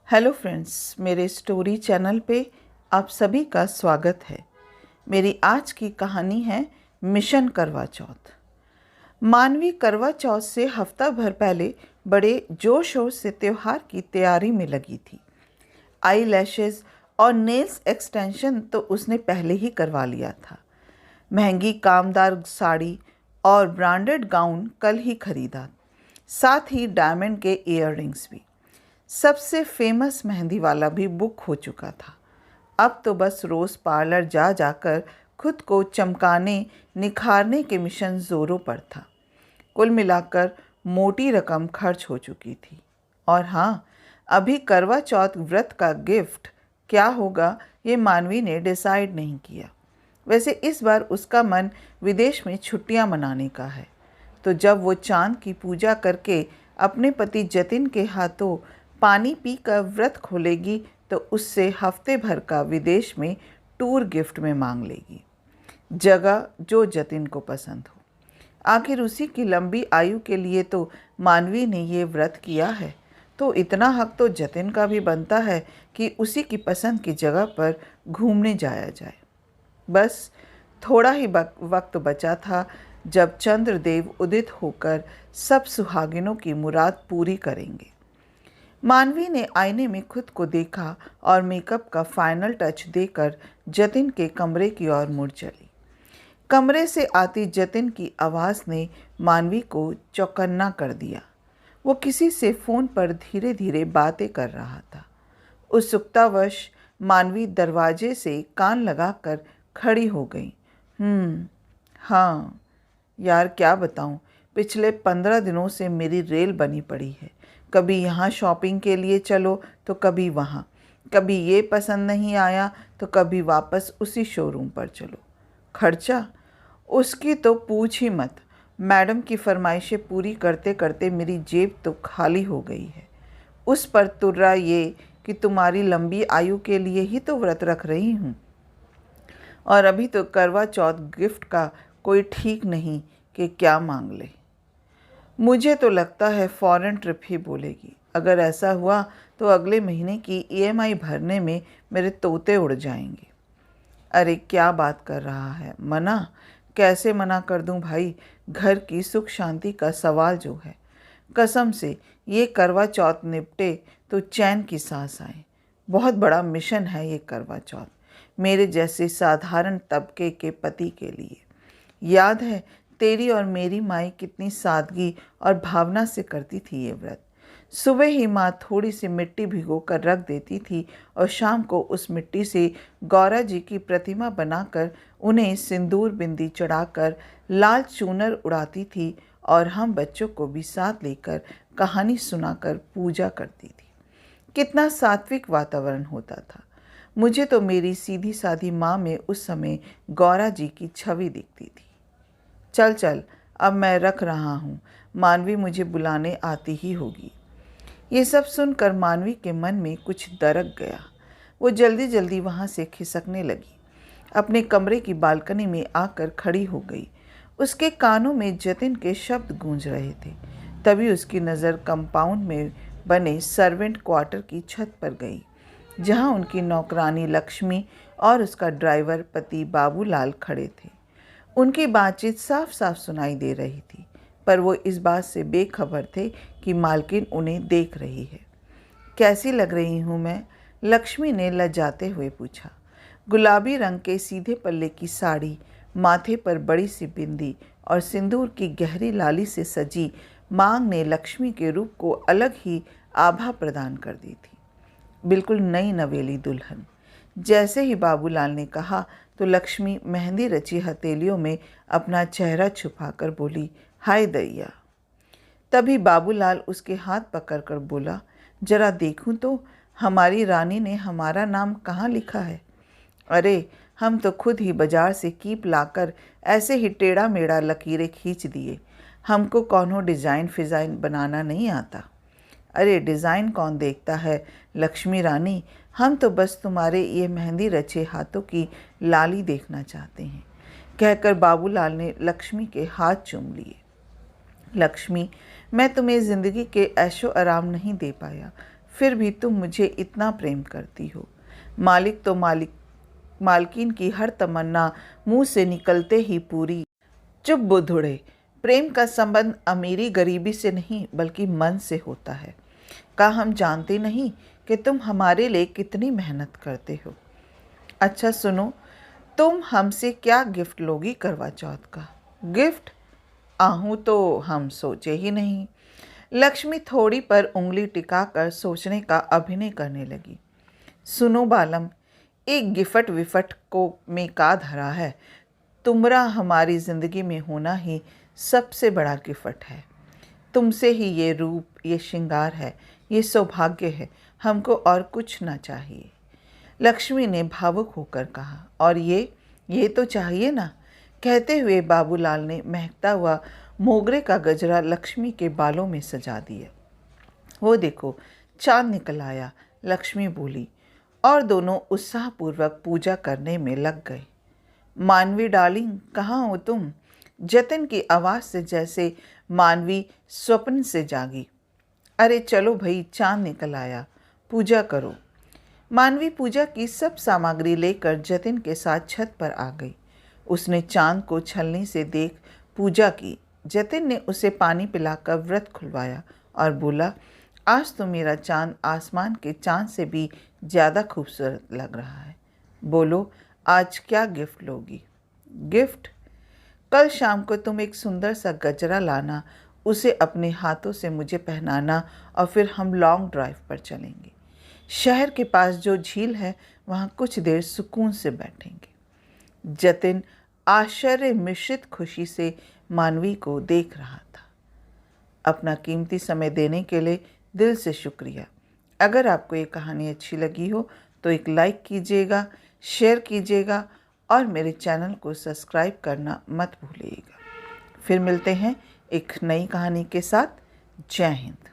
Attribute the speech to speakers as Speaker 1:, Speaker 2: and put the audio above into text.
Speaker 1: Hello friends, मेरे story channel पे आप सभी का स्वागत है। मेरी आज की कहानी है मिशन करवा चौथ। मानवी करवा चौथ से हफ्ता भर पहले बड़े जोर शोर से त्यौहार की तैयारी में लगी थी। आई लैशेज और नेल्स एक्सटेंशन तो उसने पहले ही करवा लिया था। महंगी कामदार साड़ी और ब्रांडेड गाउन कल ही खरीदा, साथ ही डायमंड के ईयररिंग्स भी। सबसे फेमस मेहंदी वाला भी बुक हो चुका था। अब तो बस रोज़ पार्लर जा जाकर खुद को चमकाने निखारने के मिशन जोरों पर था। कुल मिलाकर मोटी रकम खर्च हो चुकी थी। और हाँ, अभी करवा चौथ व्रत का गिफ्ट क्या होगा ये मानवी ने डिसाइड नहीं किया। वैसे इस बार उसका मन विदेश में छुट्टियां मनाने का है, तो जब वो चांद की पूजा करके अपने पति जतिन के हाथों पानी पीकर व्रत खोलेगी तो उससे हफ्ते भर का विदेश में टूर गिफ्ट में मांग लेगी, जगह जो जतिन को पसंद हो। आखिर उसी की लंबी आयु के लिए तो मानवी ने ये व्रत किया है, तो इतना हक तो जतिन का भी बनता है कि उसी की पसंद की जगह पर घूमने जाया जाए। बस थोड़ा ही वक्त बचा था जब चंद्रदेव उदित होकर सब सुहागिनों की मुराद पूरी करेंगे। मानवी ने आईने में खुद को देखा और मेकअप का फाइनल टच देकर जतिन के कमरे की ओर मुड़ चली। कमरे से आती जतिन की आवाज़ ने मानवी को चौकन्ना कर दिया। वो किसी से फ़ोन पर धीरे धीरे बातें कर रहा था। उत्सुकतावश मानवी दरवाजे से कान लगाकर खड़ी हो गई। हाँ यार, क्या बताऊँ, पिछले 15 दिनों से मेरी रेल बनी पड़ी है। कभी यहाँ शॉपिंग के लिए चलो तो कभी वहाँ, कभी ये पसंद नहीं आया तो कभी वापस उसी शोरूम पर चलो। खर्चा उसकी तो पूछ ही मत। मैडम की फरमाइशें पूरी करते करते मेरी जेब तो खाली हो गई है। उस पर तुर्रा ये कि तुम्हारी लंबी आयु के लिए ही तो व्रत रख रही हूँ, और अभी तो करवा चौथ गिफ्ट का कोई ठीक नहीं कि क्या मांग ले। मुझे तो लगता है फॉरेन ट्रिप ही बोलेगी। अगर ऐसा हुआ तो अगले महीने की ईएमआई भरने में मेरे तोते उड़ जाएंगे। अरे क्या बात कर रहा है, मना कैसे मना कर दूं भाई। घर की सुख शांति का सवाल जो है, कसम से ये करवा चौथ निपटे तो चैन की सांस आए। बहुत बड़ा मिशन है ये करवा चौथ, मेरे जैसे साधारण तबके के पति के लिए। याद है तेरी और मेरी माई कितनी सादगी और भावना से करती थी ये व्रत। सुबह ही माँ थोड़ी सी मिट्टी भिगो कर रख देती थी और शाम को उस मिट्टी से गौरा जी की प्रतिमा बनाकर उन्हें सिंदूर बिंदी चढ़ाकर लाल चूनर उड़ाती थी और हम बच्चों को भी साथ लेकर कहानी सुनाकर पूजा करती थी। कितना सात्विक वातावरण होता था। मुझे तो मेरी सीधी सादी माँ में उस समय गौरा जी की छवि दिखती थी। चल चल, अब मैं रख रहा हूँ, मानवी मुझे बुलाने आती ही होगी। ये सब सुनकर मानवी के मन में कुछ दरक गया। वो जल्दी जल्दी वहाँ से खिसकने लगी। अपने कमरे की बालकनी में आकर खड़ी हो गई। उसके कानों में जतिन के शब्द गूंज रहे थे। तभी उसकी नज़र कंपाउंड में बने सर्वेंट क्वार्टर की छत पर गई, जहाँ उनकी नौकरानी लक्ष्मी और उसका ड्राइवर पति बाबूलाल खड़े थे। उनकी बातचीत साफ साफ सुनाई दे रही थी, पर वो इस बात से बेखबर थे कि मालकिन उन्हें देख रही है। कैसी लग रही हूँ मैं? लक्ष्मी ने लजाते हुए पूछा। गुलाबी रंग के सीधे पल्ले की साड़ी, माथे पर बड़ी सी बिंदी और सिंदूर की गहरी लाली से सजी मांग ने लक्ष्मी के रूप को अलग ही आभा प्रदान कर दी थी। बिल्कुल नई नवेली दुल्हन। जैसे ही बाबूलाल ने कहा तो लक्ष्मी मेहंदी रची हथेलियों में अपना चेहरा छुपाकर बोली, हाय दैया। तभी बाबूलाल उसके हाथ पकड़कर बोला, जरा देखूं तो हमारी रानी ने हमारा नाम कहाँ लिखा है। अरे हम तो खुद ही बाजार से कीप लाकर ऐसे ही टेढ़ा मेढ़ा लकीरें खींच दिए। हमको कौनो डिज़ाइन फिज़ाइन बनाना नहीं आता। अरे डिज़ाइन कौन देखता है लक्ष्मी रानी, हम तो बस तुम्हारे ये मेहंदी रचे हाथों की लाली देखना चाहते हैं, कहकर बाबूलाल ने लक्ष्मी के हाथ चूम लिए। लक्ष्मी, मैं तुम्हें ज़िंदगी के ऐशो आराम नहीं दे पाया, फिर भी तुम मुझे इतना प्रेम करती हो। मालिक तो मालकिन की हर तमन्ना मुंह से निकलते ही पूरी। चुप बुधुड़े, प्रेम का संबंध अमीरी गरीबी से नहीं बल्कि मन से होता है। क्या हम जानते नहीं कि तुम हमारे लिए कितनी मेहनत करते हो? अच्छा सुनो, तुम हमसे क्या गिफ्ट लोगी करवा चौथ का? गिफ्ट? आहूँ तो हम सोचे ही नहीं। लक्ष्मी थोड़ी पर उंगली टिकाकर सोचने का अभिनय करने लगी। सुनो बालम, एक गिफट विफट को में का धरा है। तुमरा हमारी जिंदगी में होना ही सबसे बड़ा गिफट है। तुमसे ही ये रूप, ये श्रृंगार है, ये सौभाग्य है। हमको और कुछ ना चाहिए। लक्ष्मी ने भावुक होकर कहा। और ये तो चाहिए ना। कहते हुए बाबूलाल ने महकता हुआ मोगरे का गजरा लक्ष्मी के बालों में सजा दिया। वो देखो, चांद निकल आया, लक्ष्मी बोली, और दोनों उत्साहपूर्वक पूजा करने में लग गए। मानवी डार्लिंग, कहाँ हो तुम? जतिन की आवाज़ से जैसे मानवी स्वप्न से जागी। अरे चलो भाई, चांद निकल आया, पूजा करो। मानवी पूजा की सब सामग्री लेकर जतिन के साथ छत पर आ गई। उसने चांद को छलनी से देख पूजा की। जतिन ने उसे पानी पिलाकर व्रत खुलवाया और बोला, आज तो मेरा चांद आसमान के चांद से भी ज़्यादा खूबसूरत लग रहा है। बोलो, आज क्या गिफ्ट लोगी? गिफ्ट? कल शाम को तुम एक सुंदर सा गजरा लाना, उसे अपने हाथों से मुझे पहनाना और फिर हम लॉन्ग ड्राइव पर चलेंगे। शहर के पास जो झील है वहाँ कुछ देर सुकून से बैठेंगे। जतिन आश्चर्य मिश्रित खुशी से मानवी को देख रहा था। अपना कीमती समय देने के लिए दिल से शुक्रिया। अगर आपको ये कहानी अच्छी लगी हो तो एक लाइक कीजिएगा, शेयर कीजिएगा और मेरे चैनल को सब्सक्राइब करना मत भूलिएगा। फिर मिलते हैं एक नई कहानी के साथ। जय हिंद।